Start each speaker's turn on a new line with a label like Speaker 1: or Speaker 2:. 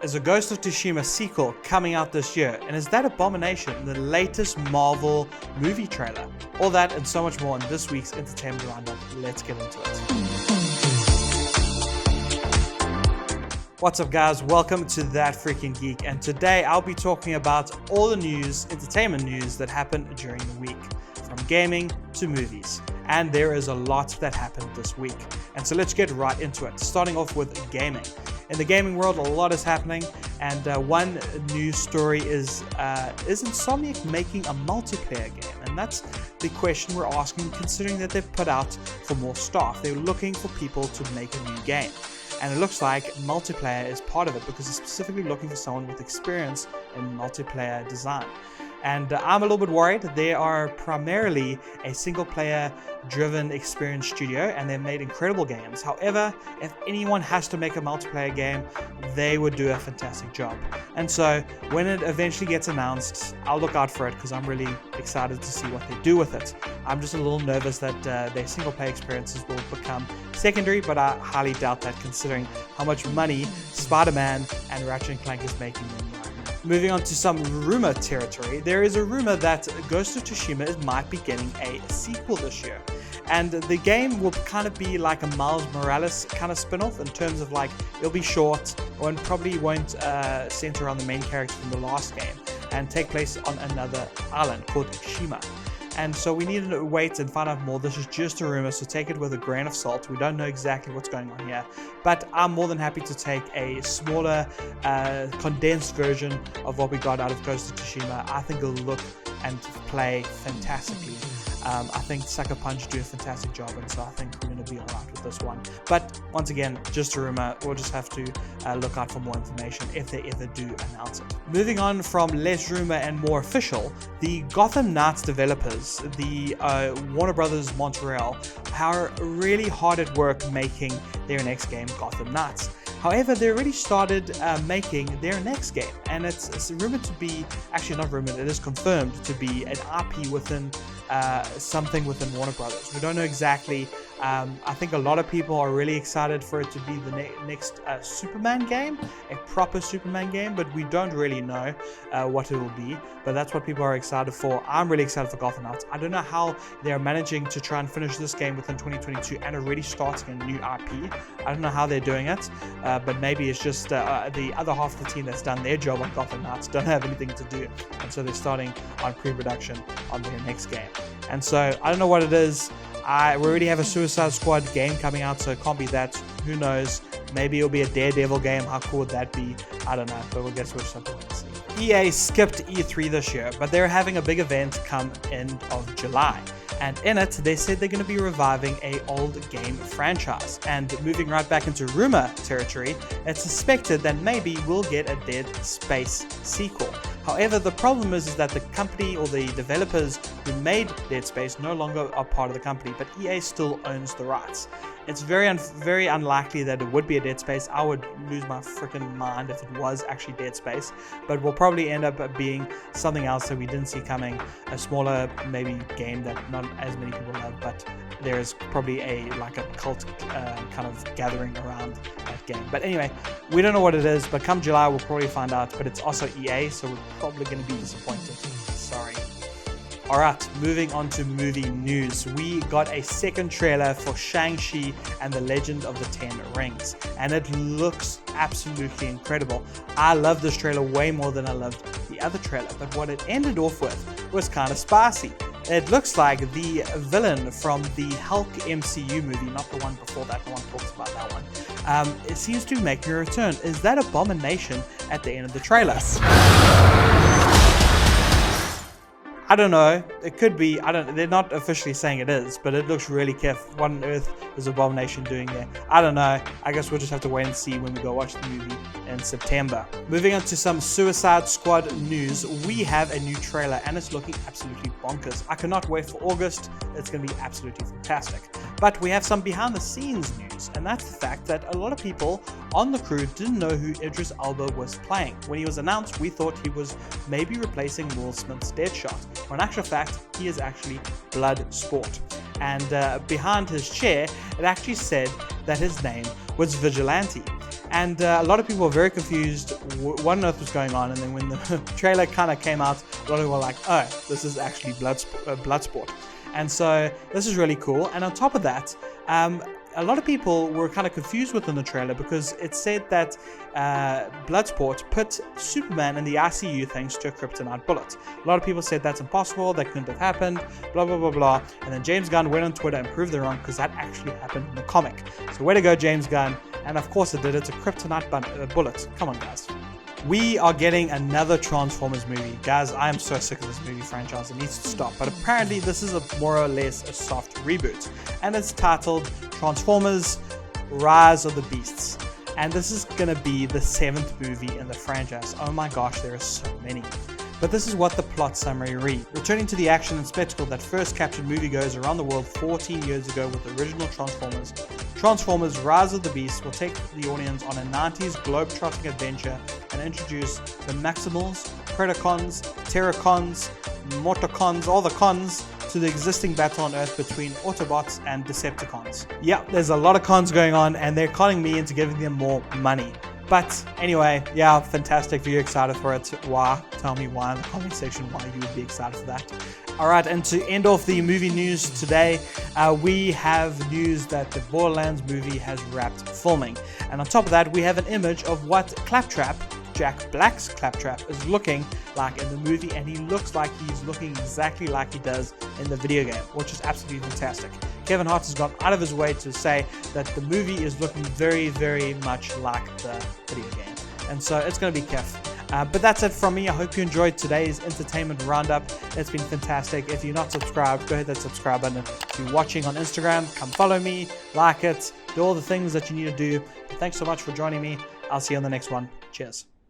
Speaker 1: is a Ghost of Tsushima sequel coming out this year, and is that Abomination the latest Marvel movie trailer? All that and so much more in this week's Entertainment Roundup. Let's get into it. What's up guys, welcome to That Freaking Geek, and today I'll be talking about all the news, entertainment news that happened during the week, from gaming to movies. And there is a lot that happened this week, and so let's get right into it, starting off with gaming. In the gaming world, a lot is happening, and one news story is INSOMNIAC making a multiplayer game? And that's the question we're asking, considering that they've put out for more staff. They're looking for people to make a new game. And it looks like multiplayer is part of it, because they're specifically looking for someone with experience in multiplayer design. And I'm a little bit worried. They are primarily a single player driven experience studio, and they've made incredible games. However, if anyone has to make a multiplayer game, they would do a fantastic job. And so when it eventually gets announced, I'll look out for it, because I'm really excited to see what they do with it. I'm just a little nervous that their single player experiences will become secondary, but I highly doubt that, considering how much money Spider-Man and Ratchet & Clank is making them. Moving on to some rumor territory, there is a rumor that Ghost of Tsushima might be getting a sequel this year. And the game will kind of be like a Miles Morales kind of spin-off, in terms of like, it'll be short and probably won't center around the main character from the last game, and take place on another island called Tsushima. And so we need to wait and find out more. This is just a rumor, so take it with a grain of salt. We don't know exactly what's going on here, but I'm more than happy to take a smaller, condensed version of what we got out of Ghost of Tsushima. I think it'll look and play fantastically. I think Sucker Punch do a fantastic job, and so I think we're going to be alright with this one. But once again, just a rumor. We'll just have to look out for more information if they ever do announce it. Moving on from less rumor and more official, the Gotham Knights developers, the Warner Brothers Montreal, are really hard at work making their next game, Gotham Knights. However, they already started making their next game, and it's rumored to be, actually not rumored, it is confirmed to be an IP within something within Warner Brothers. We don't know exactly. I think a lot of people are really excited for it to be the next Superman game, a proper Superman game, but we don't really know what it will be. But that's what people are excited for. I'm really excited for Gotham Knights. I don't know how they're managing to try and finish this game within 2022 and already starting a new IP. I don't know how they're doing it, but maybe it's just the other half of the team that's done their job on Gotham Knights don't have anything to do, and so they're starting on pre-production on their next game. And so I don't know what it is. We already have a Suicide Squad game coming out, so it can't be that. Who knows? Maybe it'll be a Daredevil game. How cool would that be? I don't know, but we'll get to something and see. EA skipped E3 this year, but they're having a big event come end of July. And in it, they said they're going to be reviving an old game franchise. And moving right back into rumor territory, it's suspected that maybe we'll get a Dead Space sequel. However, the problem is that the company or the developers who made Dead Space no longer are part of the company, but EA still owns the rights. It's very unlikely that it would be a Dead Space. I would lose my freaking mind if it was actually Dead Space, but will probably end up being something else that we didn't see coming, a smaller maybe game that not as many people love, but there's probably a cult kind of gathering around that game. But anyway, we don't know what it is, but come July we'll probably find out. But it's also EA, so we're probably going to be disappointed. Sorry. Alright, moving on to movie news. We got a second trailer for ShangChi and the Legend of the Ten Rings, and it looks absolutely incredible. I love this trailer way more than I loved the other trailer, but what it ended off with was kind of spicy. It looks like the villain from the Hulk MCU movie, not the one before that, no one talks about that one, it seems to be making a return. Is that Abomination at the end of the trailer? I don't know. It could be. They're not officially saying it is, but it looks really careful. What on earth is Abomination doing there? I don't know. I guess we'll just have to wait and see when we go watch the movie in September. Moving on to some Suicide Squad news, we have a new trailer and it's looking absolutely bonkers. I cannot wait for August. It's going to be absolutely fantastic. But we have some behind the scenes news, and that's the fact that a lot of people on the crew didn't know who Idris Elba was playing. When he was announced, we thought he was maybe replacing Will Smith's Deadshot. When in actual fact, he is actually Bloodsport. And behind his chair, it actually said that his name was Vigilante. And a lot of people were very confused what on earth was going on. And then when the trailer kind of came out, a lot of people were like, oh, this is actually Bloodsport. And so this is really cool. And on top of that, a lot of people were kind of confused within the trailer because it said that Bloodsport put Superman in the ICU thanks to a kryptonite bullet. A lot of people said that's impossible, that couldn't have happened, blah, blah, blah, blah. And then James Gunn went on Twitter and proved them wrong because that actually happened in the comic. So way to go, James Gunn. And of course it did. It's a kryptonite bullet. Come on, guys. We are getting another Transformers movie. Guys, I am so sick of this movie franchise. It needs to stop. But apparently this is more or less a soft reboot. And it's titled Transformers Rise of the Beasts. And this is going to be the 7th movie in the franchise. Oh my gosh, there are so many. But this is what the plot summary reads. Returning to the action and spectacle that first captured moviegoers around the world 14 years ago with the original Transformers, Transformers Rise of the Beasts will take the audience on a 90s globe-trotting adventure and introduce the Maximals, Predacons, Terracons, Mortacons, all the cons, to the existing battle on Earth between Autobots and Decepticons. Yeah, there's a lot of cons going on and they're calling me into giving them more money. But anyway, yeah, fantastic. If you're excited for it, why? Tell me why in the comment section why you would be excited for that. Alright, and to end off the movie news today, we have news that the Borderlands movie has wrapped filming. And on top of that, we have an image of what Claptrap, Jack Black's Claptrap, is looking like in the movie, and he looks like he's looking exactly like he does in the video game, which is absolutely fantastic. Kevin Hart has gone out of his way to say that the movie is looking very, very much like the video game. And so it's going to be Kev. But that's it from me. I hope you enjoyed today's entertainment roundup. It's been fantastic. If you're not subscribed, go hit that subscribe button. If you're watching on Instagram, come follow me, like it, do all the things that you need to do. Thanks so much for joining me. I'll see you on the next one. Cheers.